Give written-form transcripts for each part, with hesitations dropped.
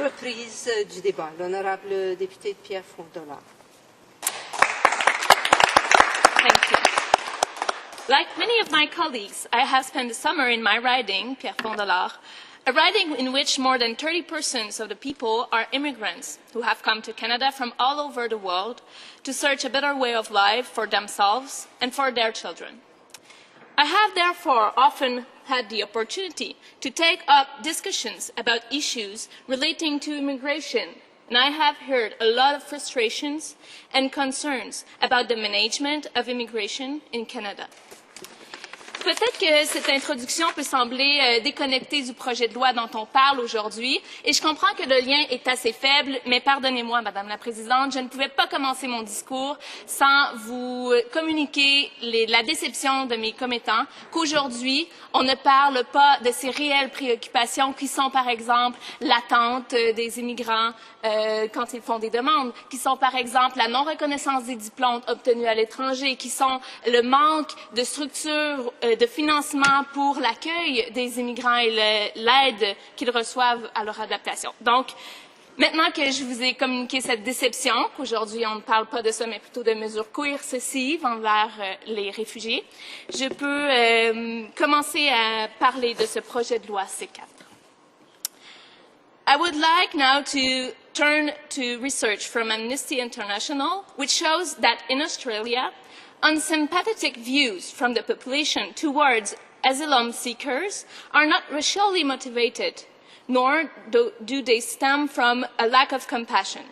reprise du débat. L'honorable député de Pierre Fondollard. Thank you. Like many of my colleagues, I have spent the summer in my riding, Pierre Fondollard, a riding in which more than 30% of the people are immigrants who have come to Canada from all over the world to search a better way of life for themselves and for their children. I have therefore often had the opportunity to take up discussions about issues relating to immigration, and I have heard a lot of frustrations and concerns about the management of immigration in Canada. Peut-être que cette introduction peut sembler déconnectée du projet de loi dont on parle aujourd'hui, et je comprends que le lien est assez faible, mais pardonnez-moi, Madame la Présidente, je ne pouvais pas commencer mon discours sans vous communiquer la déception de mes commettants qu'aujourd'hui, on ne parle pas de ces réelles préoccupations qui sont, par exemple, l'attente des immigrants quand ils font des demandes, qui sont, par exemple, la non-reconnaissance des diplômes obtenus à l'étranger, qui sont le manque de structures de financement pour l'accueil des immigrants et l'aide qu'ils reçoivent à leur adaptation. Donc, maintenant que je vous ai communiqué cette déception, qu'aujourd'hui on ne parle pas de ça, mais plutôt de mesures coercitives envers les réfugiés, je peux commencer à parler de ce projet de loi C4. I would like now to turn to research from Amnesty International, which shows that in Australia, unsympathetic views from the population towards asylum seekers are not racially motivated, nor do they stem from a lack of compassion.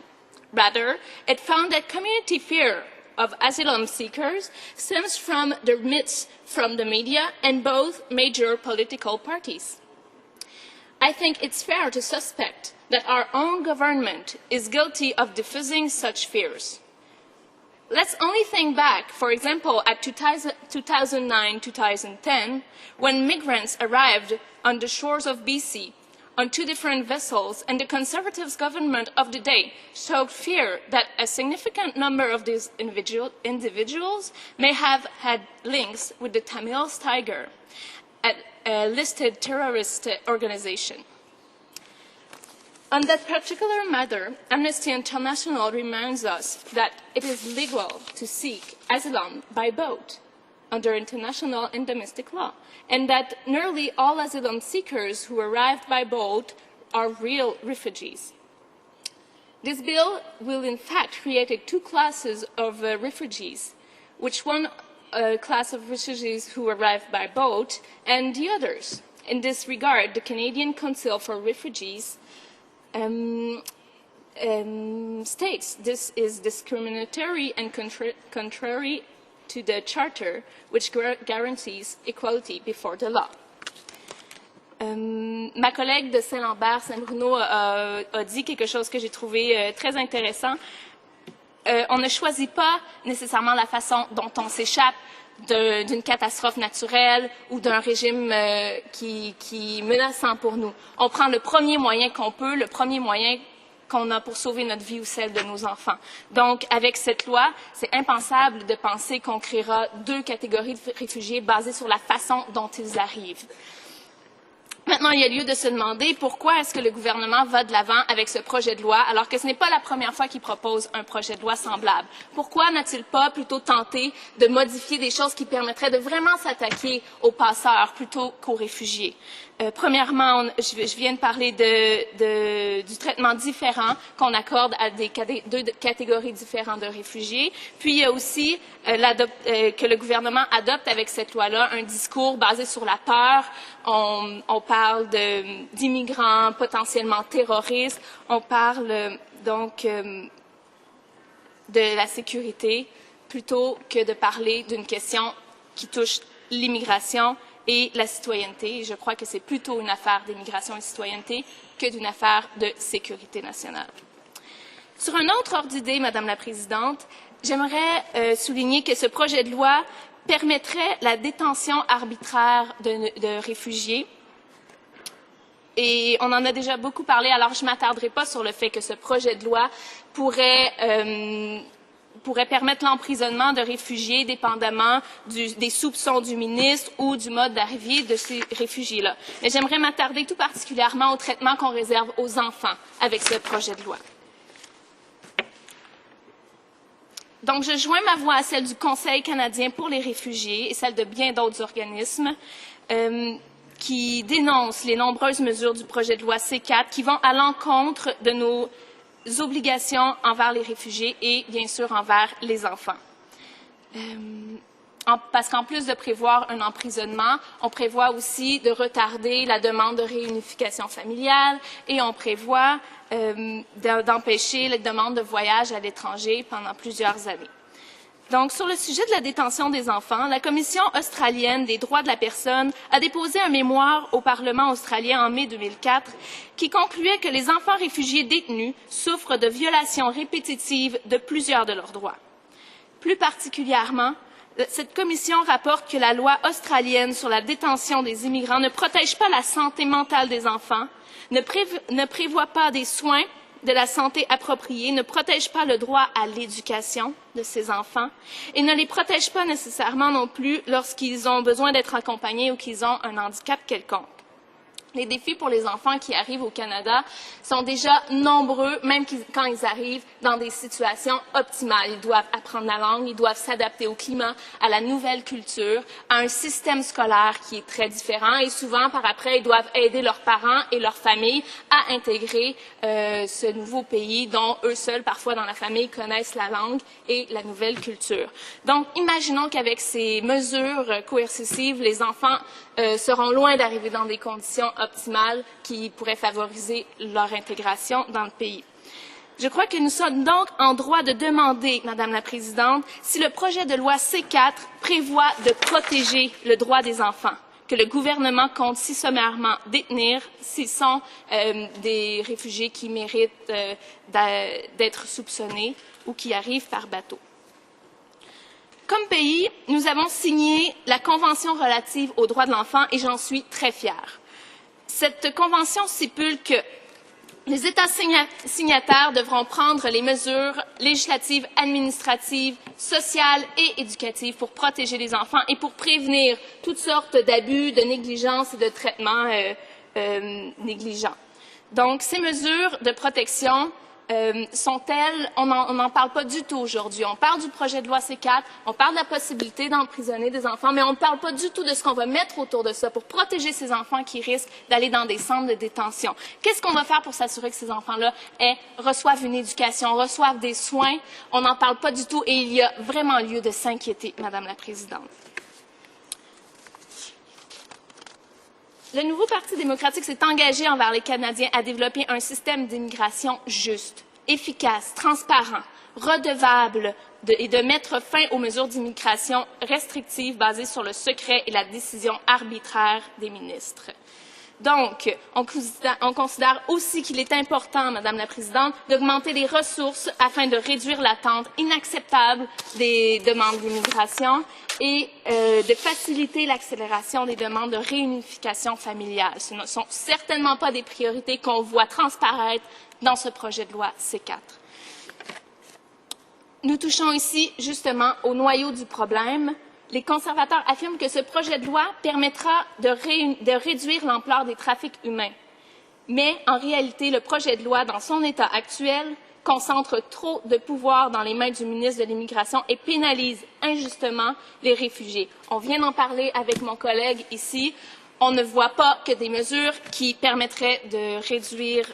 Rather, it found that community fear of asylum seekers stems from the myths from the media and both major political parties. I think it's fair to suspect that our own government is guilty of diffusing such fears. Let's only think back, for example, at 2009-2010, when migrants arrived on the shores of BC on two different vessels, and the Conservative government of the day showed fear that a significant number of these individuals may have had links with the Tamil Tiger, a listed terrorist organization. On that particular matter, Amnesty International reminds us that it is legal to seek asylum by boat under international and domestic law, and that nearly all asylum seekers who arrived by boat are real refugees. This bill will in fact create two classes of refugees, which one class of refugees who arrived by boat and the others. In this regard, the Canadian Council for Refugees states this is discriminatory and contrary to the Charter, which guarantees equality before the law. Ma collègue de Saint-Lambert, Saint-Bruno, a dit quelque chose que j'ai trouvé très intéressant. On ne choisit pas nécessairement la façon dont on s'échappe d'une catastrophe naturelle ou d'un régime qui est menaçant pour nous. On prend le premier moyen qu'on peut, le premier moyen qu'on a pour sauver notre vie ou celle de nos enfants. Donc, avec cette loi, c'est impensable de penser qu'on créera deux catégories de réfugiés basées sur la façon dont ils arrivent. Maintenant, il y a lieu de se demander pourquoi est-ce que le gouvernement va de l'avant avec ce projet de loi alors que ce n'est pas la première fois qu'il propose un projet de loi semblable. Pourquoi n'a-t-il pas plutôt tenté de modifier des choses qui permettraient de vraiment s'attaquer aux passeurs plutôt qu'aux réfugiés? Premièrement, je viens de parler du traitement différent qu'on accorde à deux catégories différentes de réfugiés. Puis, il y a aussi que le gouvernement adopte avec cette loi-là un discours basé sur la peur. On parle d'immigrants potentiellement terroristes. On parle donc de la sécurité plutôt que de parler d'une question qui touche l'immigration et la citoyenneté. Et je crois que c'est plutôt une affaire d'immigration et de citoyenneté que d'une affaire de sécurité nationale. Sur un autre ordre d'idée, Madame la Présidente, j'aimerais souligner que ce projet de loi permettrait la détention arbitraire de réfugiés. Et on en a déjà beaucoup parlé, alors je ne m'attarderai pas sur le fait que ce projet de loi pourrait pourrait permettre l'emprisonnement de réfugiés dépendamment des soupçons du ministre ou du mode d'arrivée de ces réfugiés-là. Mais j'aimerais m'attarder tout particulièrement au traitement qu'on réserve aux enfants avec ce projet de loi. Donc, je joins ma voix à celle du Conseil canadien pour les réfugiés et celle de bien d'autres organismes qui dénoncent les nombreuses mesures du projet de loi C4 qui vont à l'encontre de nos obligations envers les réfugiés et, bien sûr, envers les enfants. Parce qu'en plus de prévoir un emprisonnement, on prévoit aussi de retarder la demande de réunification familiale et on prévoit d'empêcher les demandes de voyage à l'étranger pendant plusieurs années. Donc, sur le sujet de la détention des enfants, la Commission australienne des droits de la personne a déposé un mémoire au Parlement australien en mai 2004 qui concluait que les enfants réfugiés détenus souffrent de violations répétitives de plusieurs de leurs droits. Plus particulièrement, cette commission rapporte que la loi australienne sur la détention des immigrants ne protège pas la santé mentale des enfants, ne prévoit pas des soins de la santé appropriée, ne protège pas le droit à l'éducation de ces enfants et ne les protège pas nécessairement non plus lorsqu'ils ont besoin d'être accompagnés ou qu'ils ont un handicap quelconque. Les défis pour les enfants qui arrivent au Canada sont déjà nombreux, même quand ils arrivent dans des situations optimales. Ils doivent apprendre la langue, ils doivent s'adapter au climat, à la nouvelle culture, à un système scolaire qui est très différent et souvent, par après, ils doivent aider leurs parents et leurs familles à intégrer ce nouveau pays dont eux seuls, parfois dans la famille, connaissent la langue et la nouvelle culture. Donc, imaginons qu'avec ces mesures coercitives, les enfants seront loin d'arriver dans des conditions optimales qui pourraient favoriser leur intégration dans le pays. Je crois que nous sommes donc en droit de demander, Madame la Présidente, si le projet de loi C4 prévoit de protéger le droit des enfants, que le gouvernement compte si sommairement détenir s'ils sont des réfugiés qui méritent d'être soupçonnés ou qui arrivent par bateau. Comme pays, nous avons signé la Convention relative aux droits de l'enfant et j'en suis très fière. Cette convention stipule que les États signataires devront prendre les mesures législatives, administratives, sociales et éducatives pour protéger les enfants et pour prévenir toutes sortes d'abus, de négligences et de traitements négligents. Donc, ces mesures de protection sont-elles, on n'en parle pas du tout aujourd'hui. On parle du projet de loi C4, on parle de la possibilité d'emprisonner des enfants, mais on ne parle pas du tout de ce qu'on va mettre autour de ça pour protéger ces enfants qui risquent d'aller dans des centres de détention. Qu'est-ce qu'on va faire pour s'assurer que ces enfants-là reçoivent une éducation, reçoivent des soins? On n'en parle pas du tout et il y a vraiment lieu de s'inquiéter, Madame la Présidente. Le nouveau Parti démocratique s'est engagé envers les Canadiens à développer un système d'immigration juste, efficace, transparent, redevable et de mettre fin aux mesures d'immigration restrictives basées sur le secret et la décision arbitraire des ministres. Donc, on considère aussi qu'il est important, Madame la Présidente, d'augmenter les ressources afin de réduire l'attente inacceptable des demandes d'immigration et de faciliter l'accélération des demandes de réunification familiale. Ce ne sont certainement pas des priorités qu'on voit transparaître dans ce projet de loi C4. Nous touchons ici justement au noyau du problème. Les conservateurs affirment que ce projet de loi permettra de réduire l'ampleur des trafics humains. Mais en réalité, le projet de loi, dans son état actuel, concentre trop de pouvoir dans les mains du ministre de l'Immigration et pénalise injustement les réfugiés. On vient d'en parler avec mon collègue ici. On ne voit pas que des mesures qui permettraient de réduire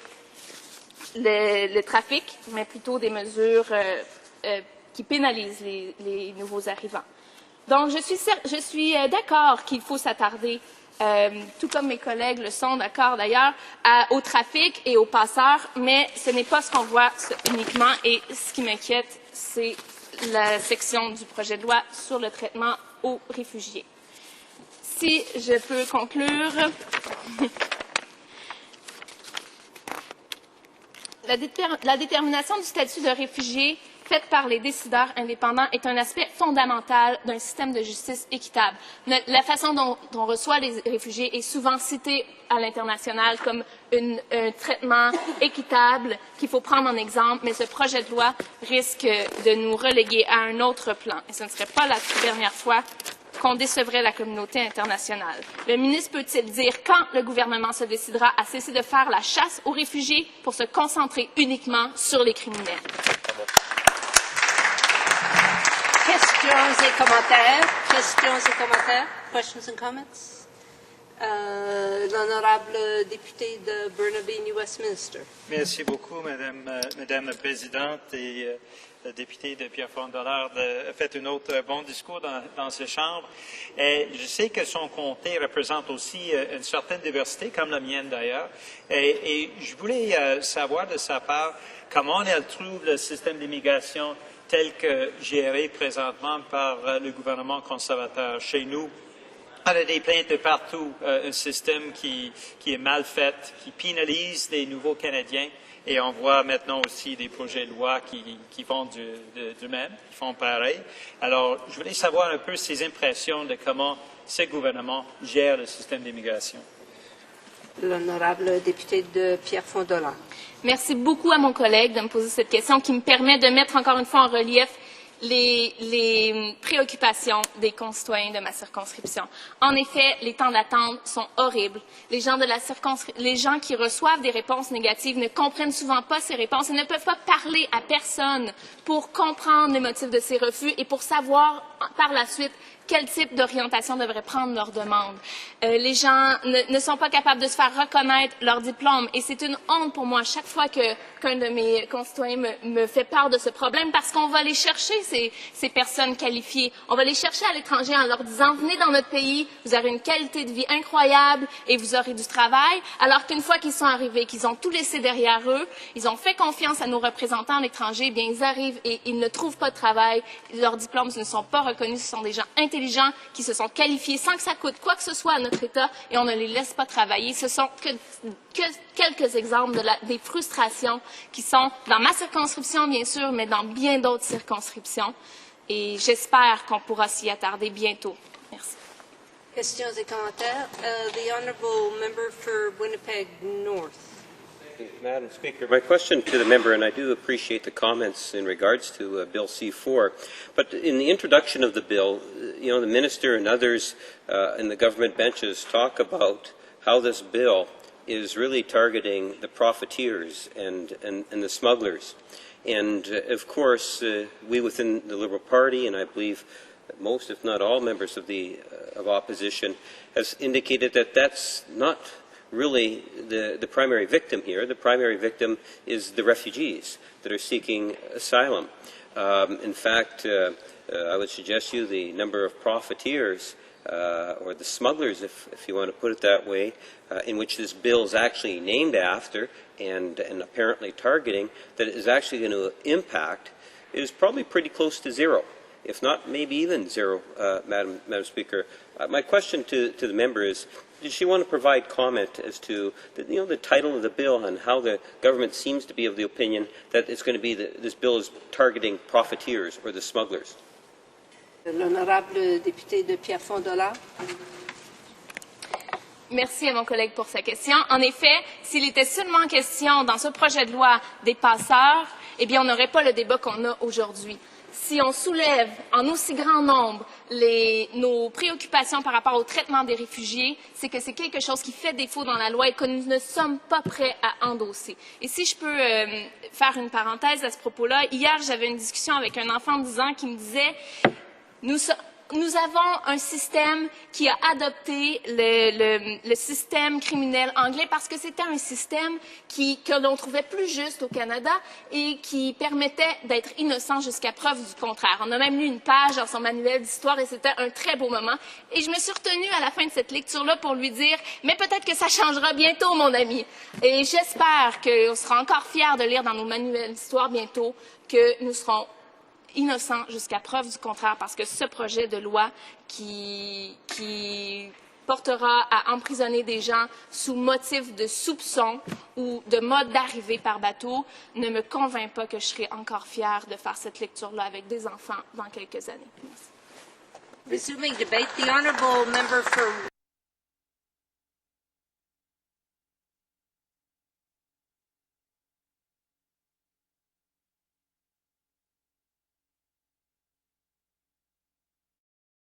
le trafic, mais plutôt des mesures qui pénalisent les nouveaux arrivants. Donc, je suis d'accord qu'il faut s'attarder, tout comme mes collègues le sont d'accord d'ailleurs, au trafic et aux passeurs, mais ce n'est pas ce qu'on voit uniquement et ce qui m'inquiète, c'est la section du projet de loi sur le traitement aux réfugiés. Si je peux conclure, la détermination du statut de réfugié faite par les décideurs indépendants est un aspect fondamental d'un système de justice équitable. La façon dont on reçoit les réfugiés est souvent citée à l'international comme un traitement équitable qu'il faut prendre en exemple, mais ce projet de loi risque de nous reléguer à un autre plan. Et ce ne serait pas la dernière fois qu'on décevrait la communauté internationale. Le ministre peut-il dire quand le gouvernement se décidera à cesser de faire la chasse aux réfugiés pour se concentrer uniquement sur les criminels? Questions et commentaires? Questions et commentaires? Questions and comments? L'honorable député de Burnaby, New Westminster. Merci beaucoup, Madame la Présidente. Et le député de Pierrefonds-Dollard a fait un autre bon discours dans ces chambres. Et je sais que son comté représente aussi une certaine diversité, comme la mienne d'ailleurs. Et je voulais savoir de sa part comment elle trouve le système d'immigration tel que géré présentement par le gouvernement conservateur chez nous. On a des plaintes de partout, un système qui est mal fait, qui pénalise les nouveaux Canadiens, et on voit maintenant aussi des projets de loi qui font du même, qui font pareil. Alors, je voulais savoir un peu ses impressions de comment ce gouvernement gère le système d'immigration. L'honorable député de Pierrefonds-Dollard. Merci beaucoup à mon collègue de me poser cette question qui me permet de mettre encore une fois en relief les préoccupations des concitoyens de ma circonscription. En effet, les temps d'attente sont horribles. Les gens qui reçoivent des réponses négatives ne comprennent souvent pas ces réponses et ne peuvent pas parler à personne pour comprendre les motifs de ces refus et pour savoir par la suite quel type d'orientation devrait prendre leur demande. Les gens ne sont pas capables de se faire reconnaître leur diplôme et c'est une honte pour moi chaque fois qu'un de mes concitoyens me fait part de ce problème parce qu'on va les chercher, ces personnes qualifiées. On va les chercher à l'étranger en leur disant « Venez dans notre pays, vous aurez une qualité de vie incroyable et vous aurez du travail », alors qu'une fois qu'ils sont arrivés, qu'ils ont tout laissé derrière eux, ils ont fait confiance à nos représentants à l'étranger, eh bien ils arrivent et ils ne trouvent pas de travail, leurs diplômes ne sont pas reconnus, ce sont des gens intelligents qui se sont qualifiés sans que ça coûte quoi que ce soit à notre État et on ne les laisse pas travailler. Ce sont que quelques exemples des frustrations qui sont dans ma circonscription, bien sûr, mais dans bien d'autres circonscriptions. Et j'espère qu'on pourra s'y attarder bientôt. Merci. Questions et commentaires? The honourable member for Winnipeg North. Madam Speaker, my question to the member, and I do appreciate the comments in regards to Bill C-4, but in the introduction of the bill, you know, the minister and others in the government benches talk about how this bill is really targeting the profiteers and the smugglers. And, of course, we within the Liberal Party, and I believe that most, if not all, members of opposition, has indicated that that's not really the primary victim here. The primary victim is the refugees that are seeking asylum. In fact, I would suggest you the number of profiteers or the smugglers, if you want to put it that way, in which this bill is actually named after and apparently targeting, that it is actually going to impact, is probably pretty close to zero, if not maybe even zero, Madam Speaker. My question to the member is, does she want to provide comment as to the title of the bill and how the government seems to be of the opinion that it's going to be this bill is targeting profiteers or the smugglers? L'honorable député de Pierrefonds-Dollard. Merci à mon collègue pour sa question. En effet, s'il était seulement question dans ce projet de loi des passeurs, eh bien, on n'aurait pas le débat qu'on a aujourd'hui. Si on soulève en aussi grand nombre nos préoccupations par rapport au traitement des réfugiés, c'est que c'est quelque chose qui fait défaut dans la loi et que nous ne sommes pas prêts à endosser. Et si je peux faire une parenthèse à ce propos-là, hier, j'avais une discussion avec un enfant de 10 ans qui me disait nous avons un système qui a adopté le système criminel anglais parce que c'était un système que l'on trouvait plus juste au Canada et qui permettait d'être innocent jusqu'à preuve du contraire. On a même lu une page dans son manuel d'histoire et c'était un très beau moment. Et je me suis retenue à la fin de cette lecture-là pour lui dire « Mais peut-être que ça changera bientôt, mon ami. » Et j'espère qu'on sera encore fiers de lire dans nos manuels d'histoire bientôt que nous serons innocent jusqu'à preuve du contraire, parce que ce projet de loi qui portera à emprisonner des gens sous motif de soupçon ou de mode d'arrivée par bateau ne me convainc pas que je serai encore fière de faire cette lecture-là avec des enfants dans quelques années. Merci. Resuming debate, the honourable member for